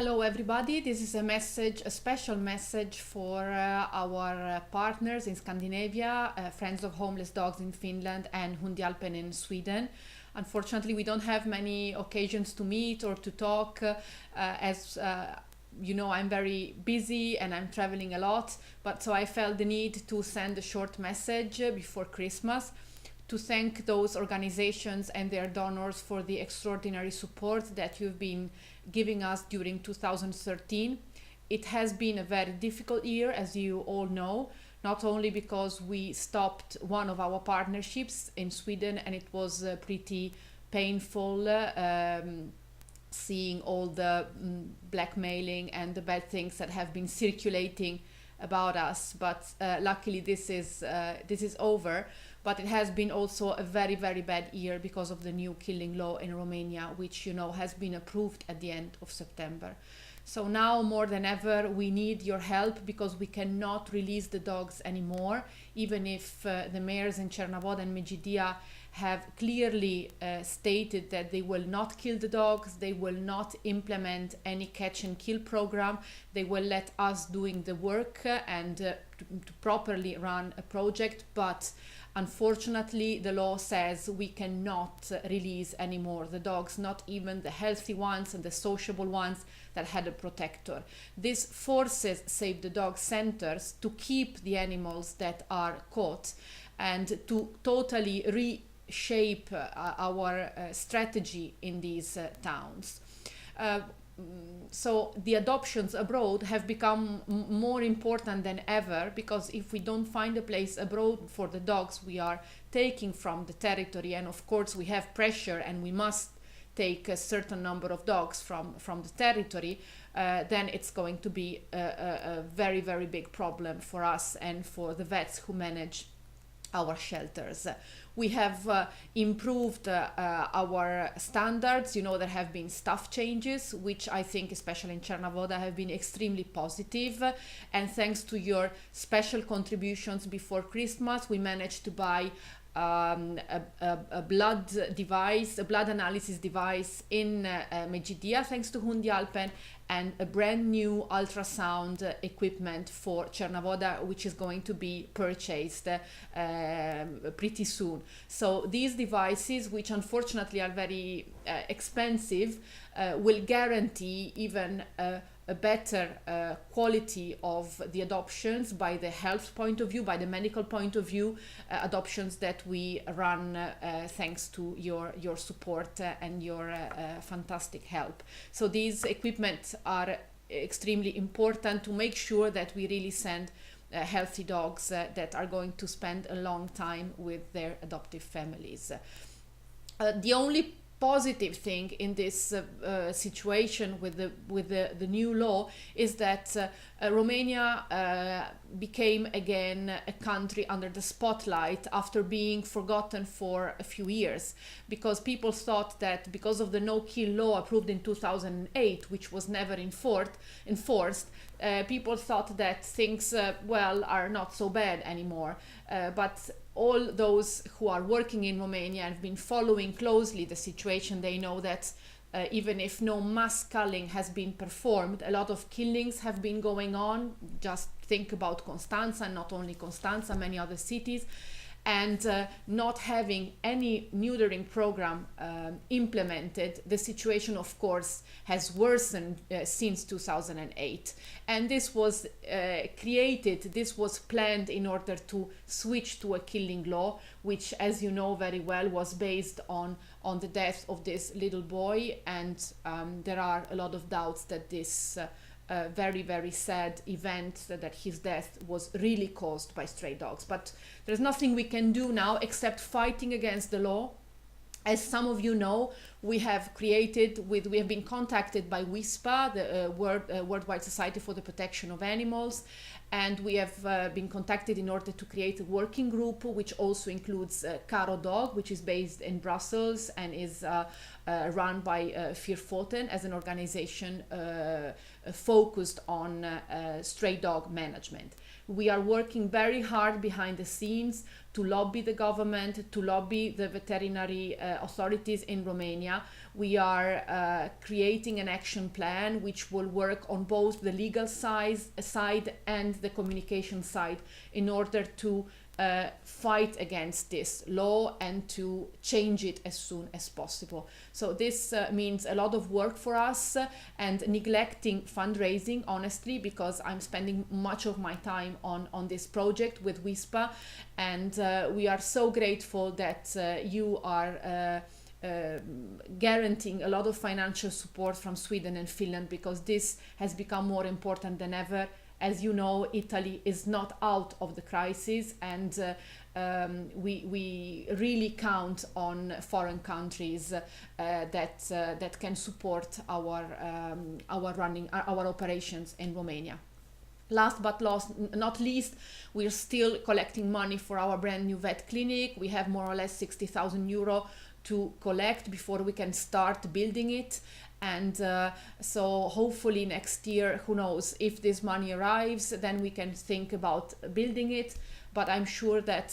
Hello everybody, this is a special message for our partners in Scandinavia, Friends of Homeless Dogs in Finland and Hundhjälpen in Sweden. Unfortunately, we don't have many occasions to meet or to talk as you know, I'm very busy and I'm traveling a lot, but so I felt the need to send a short message before Christmas to thank those organizations and their donors for the extraordinary support that you've been giving us during 2013. It has been a very difficult year, as you all know, not only because we stopped one of our partnerships in Sweden and it was pretty painful seeing all the blackmailing and the bad things that have been circulating about us, but luckily this is over. But it has been also a very, very bad year because of the new killing law in Romania, which, you know, has been approved at the end of September. So now more than ever, we need your help because we cannot release the dogs anymore, even if the mayors in Cernavoda and Medgidia have clearly stated that they will not kill the dogs, they will not implement any catch and kill program, they will let us doing the work and to properly run a project, but unfortunately the law says we cannot release anymore the dogs, not even the healthy ones and the sociable ones that had a protector. This forces Save the Dog centers to keep the animals that are caught and to totally reshape our strategy in these towns. So the adoptions abroad have become more important than ever, because if we don't find a place abroad for the dogs we are taking from the territory, and of course we have pressure and we must take a certain number of dogs from the territory, then it's going to be a very, very big problem for us and for the vets who manage our shelters. We have improved our standards. You know, there have been staff changes, which I think, especially in Cernavoda, have been extremely positive. And thanks to your special contributions before Christmas, we managed to buy a blood device, a blood analysis device in Medgidia, thanks to Hundhjälpen, and a brand new ultrasound equipment for Cernavoda, which is going to be purchased pretty soon. So these devices, which unfortunately are very expensive, will guarantee even a better quality of the adoptions by the health point of view, by the medical point of view, adoptions that we run thanks to your support and your fantastic help. So these equipment are extremely important to make sure that we really send healthy dogs that are going to spend a long time with their adoptive families. The only positive thing in this situation with the new law is that Romania became again a country under the spotlight after being forgotten for a few years, because people thought that because of the no-kill law approved in 2008, which was never enforced, people thought that things are not so bad anymore, but all those who are working in Romania and have been following closely the situation, they know that even if no mass culling has been performed, a lot of killings have been going on. Just think about Constanța, not only Constanța, many other cities. And not having any neutering program implemented, the situation, of course, has worsened since 2008. And this was this was planned in order to switch to a killing law, which, as you know very well, was based on the death of this little boy. And there are a lot of doubts that this very, very sad event, that his death was really caused by stray dogs. But there's nothing we can do now except fighting against the law. As some of you know, we have been contacted by WISPA, the Worldwide Society for the Protection of Animals, and we have been contacted in order to create a working group, which also includes Caro Dog, which is based in Brussels and is run by Vierpfoten as an organization focused on stray dog management. We are working very hard behind the scenes to lobby the government, to lobby the veterinary authorities in Romania, Romania, we are creating an action plan which will work on both the legal side and the communication side in order to fight against this law and to change it as soon as possible. So this means a lot of work for us and neglecting fundraising, honestly, because I'm spending much of my time on this project with WISPA, and we are so grateful that you are guaranteeing a lot of financial support from Sweden and Finland, because this has become more important than ever. As you know, Italy is not out of the crisis, and we really count on foreign countries that can support our operations in Romania. Last but not least, we're still collecting money for our brand new vet clinic. We have more or less 60,000 euro to collect before we can start building it. And so hopefully next year, who knows, if this money arrives, then we can think about building it. But I'm sure that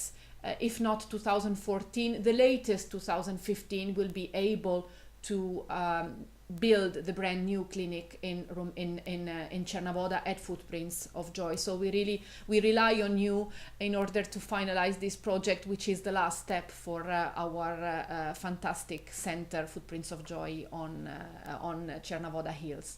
if not 2014, the latest 2015, we'll be able to build the brand new clinic in Cernavoda at Footprints of Joy. So we rely on you in order to finalize this project, which is the last step for our fantastic center, Footprints of Joy, on Cernavoda Hills.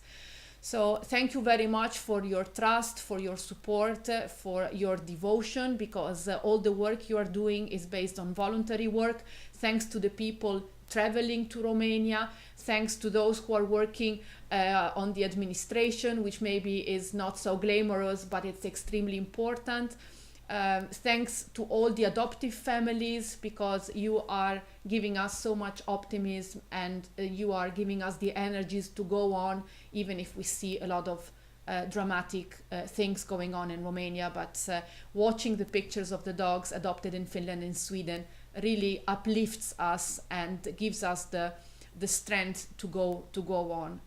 So thank you very much for your trust, for your support, for your devotion, because all the work you are doing is based on voluntary work. Thanks to the people traveling to Romania, thanks to those who are working on the administration, which maybe is not so glamorous, but it's extremely important. Thanks to all the adoptive families, because you are giving us so much optimism, and you are giving us the energies to go on, even if we see a lot of dramatic things going on in Romania. But watching the pictures of the dogs adopted in Finland and Sweden really uplifts us and gives us the strength to go on.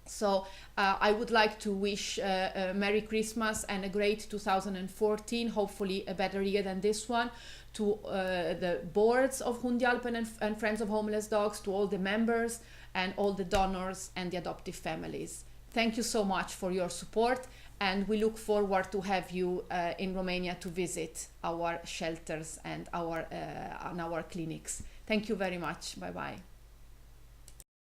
So I would like to wish a Merry Christmas and a great 2014, hopefully a better year than this one, to the boards of Hundhjalpen and Friends of Homeless Dogs, to all the members and all the donors and the adoptive families. Thank you so much for your support, and we look forward to have you in Romania to visit our shelters and our clinics. Thank you very much. Bye-bye.